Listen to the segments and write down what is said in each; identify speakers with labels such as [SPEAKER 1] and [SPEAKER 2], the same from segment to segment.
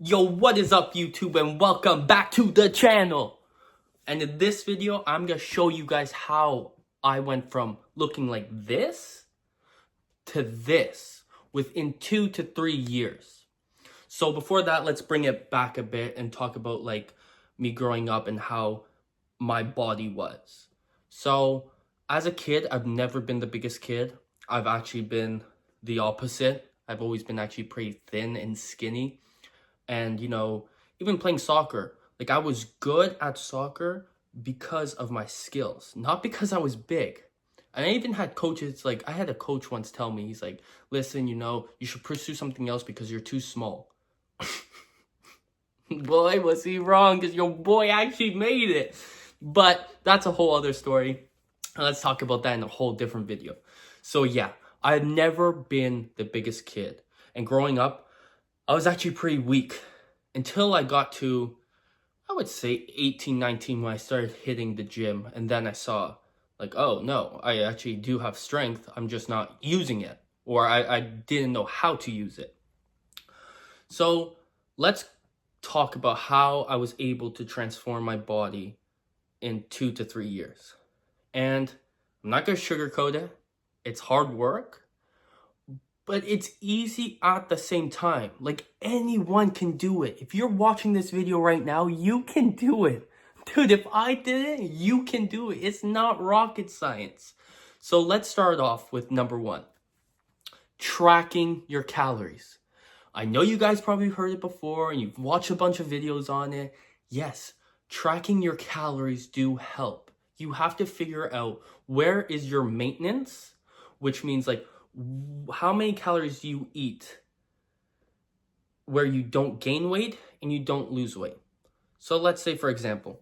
[SPEAKER 1] Yo, what is up YouTube and welcome back to the channel. And in this video, I'm gonna show you guys how I went from looking like this to this within 2 to 3 years. So before that, let's bring it back a bit and talk about like me growing up and how my body was. So as a kid, I've never been the biggest kid. I've actually been the opposite. I've always been actually pretty thin and skinny. And, even playing soccer, like I was good at soccer because of my skills, not because I was big. And I even had coaches, like I had a coach once tell me, he's like, listen, you should pursue something else because you're too small. Boy, was he wrong, because your boy actually made it. But that's a whole other story. Let's talk about that in a whole different video. So yeah, I've never been the biggest kid. And growing up, I was actually pretty weak until I got to, I would say 18, 19 when I started hitting the gym. And then I saw like, oh no, I actually do have strength. I'm just not using it, or I didn't know how to use it. So let's talk about how I was able to transform my body in 2 to 3 years. And I'm not going to sugarcoat it. It's hard work. But it's easy at the same time. Like anyone can do it. If you're watching this video right now, you can do it. Dude, if I did it, you can do it. It's not rocket science. So let's start off with number 1. Tracking your calories. I know you guys probably heard it before and you've watched a bunch of videos on it. Yes, tracking your calories do help. You have to figure out where is your maintenance, which means like, how many calories do you eat where you don't gain weight and you don't lose weight? So let's say, for example,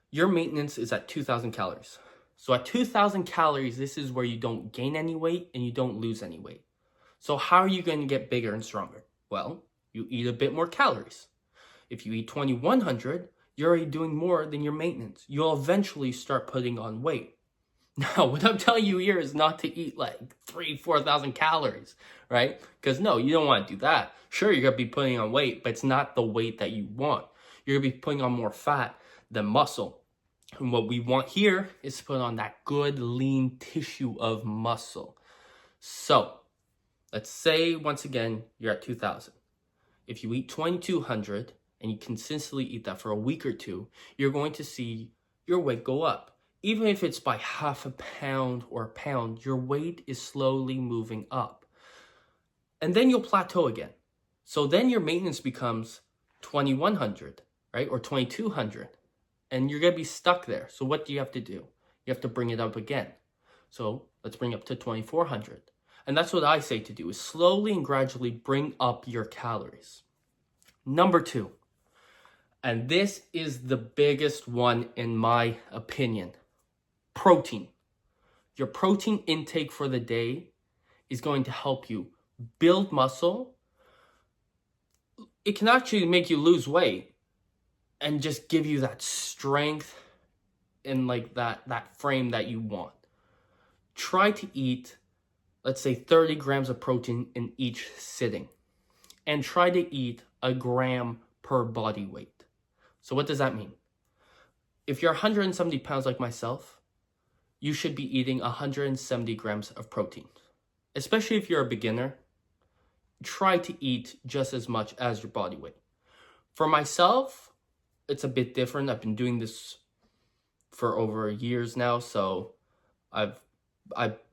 [SPEAKER 1] your maintenance is at 2,000 calories. So at 2,000 calories, this is where you don't gain any weight and you don't lose any weight. So how are you going to get bigger and stronger? Well, you eat a bit more calories. If you eat 2,100, you're already doing more than your maintenance. You'll eventually start putting on weight. Now, what I'm telling you here is not to eat like 4,000 calories, right? Because no, you don't want to do that. Sure, you're going to be putting on weight, but it's not the weight that you want. You're going to be putting on more fat than muscle. And what we want here is to put on that good lean tissue of muscle. So let's say, once again, you're at 2,000. If you eat 2,200 and you consistently eat that for a week or two, you're going to see your weight go up. Even if it's by half a pound or a pound, your weight is slowly moving up. And then you'll plateau again. So then your maintenance becomes 2,100, right? Or 2,200. And you're going to be stuck there. So what do you have to do? You have to bring it up again. So let's bring it up to 2,400. And that's what I say to do, is slowly and gradually bring up your calories. Number 2. And this is the biggest one in my opinion. Protein. Your protein intake for the day is going to help you build muscle. It can actually make you lose weight and just give you that strength and like that frame that you want. Try to eat, let's say, 30 grams of protein in each sitting. And try to eat a gram per body weight. So what does that mean? If you're 170 pounds like myself, you should be eating 170 grams of protein. Especially if you're a beginner, try to eat just as much as your body weight. For myself, it's a bit different. I've been doing this for over years now, so I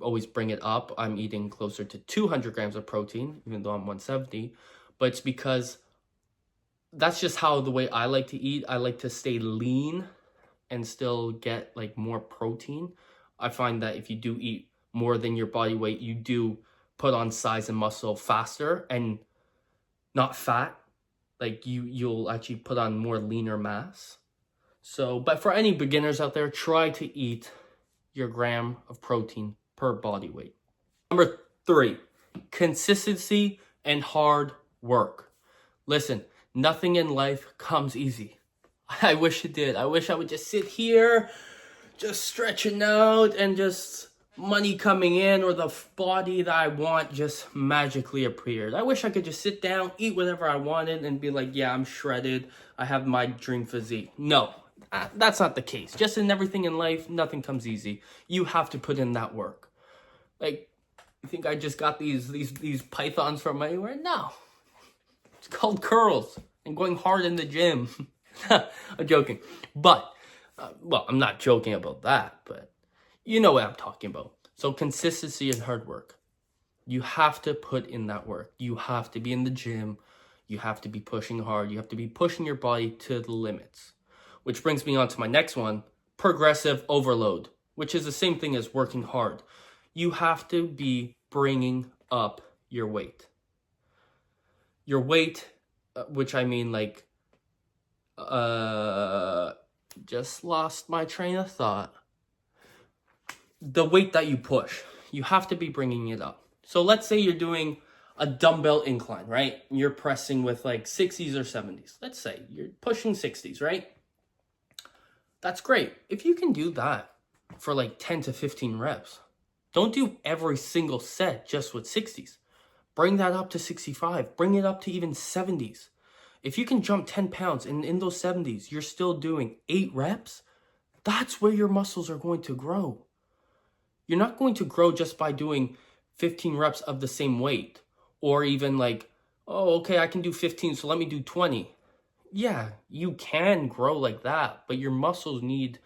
[SPEAKER 1] always bring it up. I'm eating closer to 200 grams of protein, even though I'm 170, but it's because that's just how the way I like to eat. I like to stay lean and still get like more protein. I find that if you do eat more than your body weight, you do put on size and muscle faster and not fat. Like you'll actually put on more leaner mass. So, but for any beginners out there, try to eat your gram of protein per body weight. Number 3, consistency and hard work. Listen, nothing in life comes easy. I wish it did. I wish I would just sit here, just stretching out and just money coming in or the body that I want just magically appeared. I wish I could just sit down, eat whatever I wanted, and be like, yeah, I'm shredded. I have my dream physique. No, that's not the case. Just in everything in life, nothing comes easy. You have to put in that work. Like, you think I just got these pythons from anywhere? No. It's called curls and going hard in the gym. I'm joking. But, well, I'm not joking about that, but you know what I'm talking about. So consistency and hard work. You have to put in that work. You have to be in the gym. You have to be pushing hard. You have to be pushing your body to the limits. Which brings me on to my next one, progressive overload, which is the same thing as working hard. You have to be bringing up your weight. Your weight, which I mean like, just lost my train of thought. The weight that you push, you have to be bringing it up. So let's say you're doing a dumbbell incline, right? You're pressing with like 60s or 70s. Let's say you're pushing 60s, right? That's great. If you can do that for like 10 to 15 reps, don't do every single set just with 60s. Bring that up to 65. Bring it up to even 70s. If you can jump 10 pounds and in those 70s, you're still doing 8 reps, that's where your muscles are going to grow. You're not going to grow just by doing 15 reps of the same weight. Or even like, oh, okay, I can do 15, so let me do 20. Yeah, you can grow like that, but your muscles need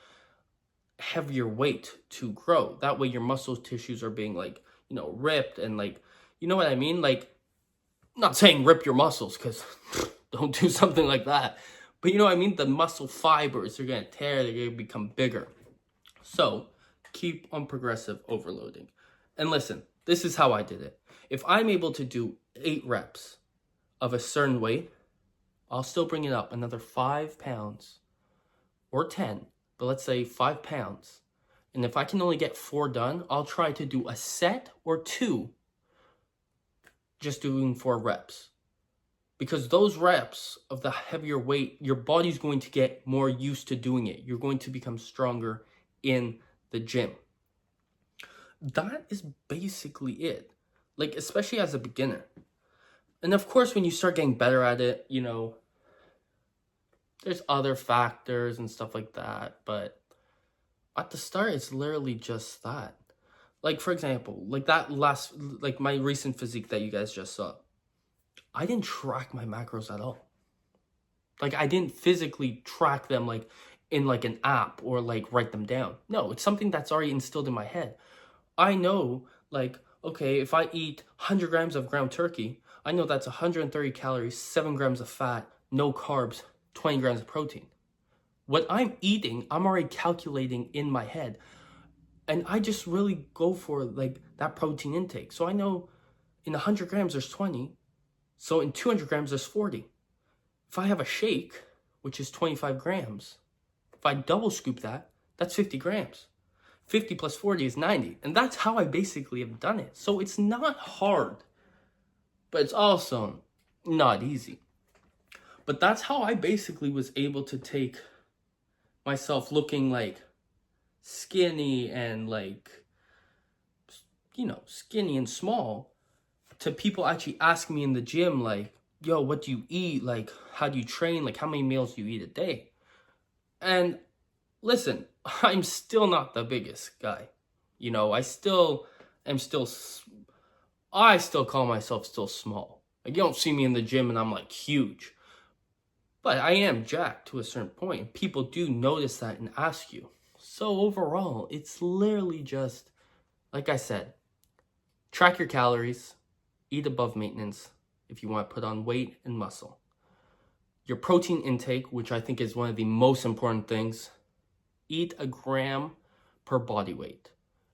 [SPEAKER 1] heavier weight to grow. That way your muscle tissues are being like, ripped and like, you know what I mean? Like, not saying rip your muscles, because don't do something like that. But you know what I mean? The muscle fibers are going to tear, they're going to become bigger. So keep on progressive overloading. And listen, this is how I did it. If I'm able to do 8 reps of a certain weight, I'll still bring it up another 5 pounds or 10, but let's say 5 pounds. And if I can only get 4 done, I'll try to do a set or 2, just doing 4 reps. Because those reps of the heavier weight, your body's going to get more used to doing it. You're going to become stronger in the gym. That is basically it. Like, especially as a beginner. And of course, when you start getting better at it, there's other factors and stuff like that. But at the start, it's literally just that. Like, for example, like my recent physique that you guys just saw. I didn't track my macros at all. Like, I didn't physically track them like in like an app or like write them down. No, it's something that's already instilled in my head. I know, like, okay, if I eat 100 grams of ground turkey, I know that's 130 calories, 7 grams of fat, no carbs, 20 grams of protein. What I'm eating, I'm already calculating in my head. And I just really go for like that protein intake. So I know in 100 grams there's 20. So in 200 grams there's 40. If I have a shake, which is 25 grams, if I double scoop that, that's 50 grams. 50 plus 40 is 90. And that's how I basically have done it. So it's not hard, but it's also not easy. But that's how I basically was able to take myself looking like skinny and like, skinny and small to people actually asking me in the gym, like, yo, what do you eat? Like, how do you train? Like, how many meals do you eat a day? And listen, I'm still not the biggest guy. I still call myself still small. Like, you don't see me in the gym and I'm like huge. But I am jacked to a certain point. People do notice that and ask you. So overall, it's literally just, like I said, track your calories, eat above maintenance if you want to put on weight and muscle. Your protein intake, which I think is one of the most important things, eat 1 gram per body weight.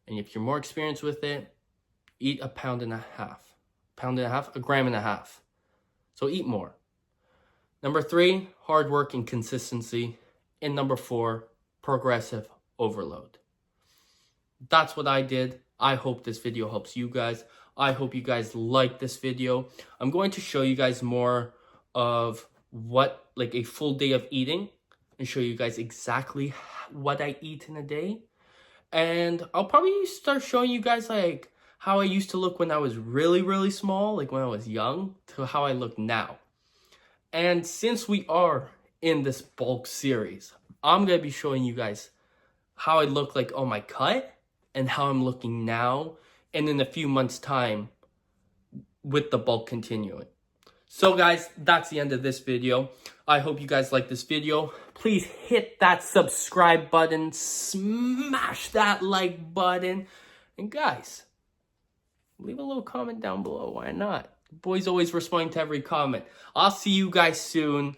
[SPEAKER 1] And if you're more experienced with it, eat 1.5 pounds. 1.5 grams. So eat more. Number 3, hard work and consistency. And number 4, progressive overload. That's what I did. I hope this video helps you guys. I hope you guys like this video. I'm going to show you guys more of what, like a full day of eating, and show you guys exactly what I eat in a day. And I'll probably start showing you guys like how I used to look when I was really, really small, like when I was young, to how I look now. And since we are in this bulk series, I'm going to be showing you guys how I look like on my cut and how I'm looking now and in a few months' time with the bulk continuing. So guys, that's the end of this video. I hope you guys like this video. Please hit that subscribe button, smash that like button, and guys, leave a little comment down below. Why not? Boys always responding to every comment. I'll see you guys soon.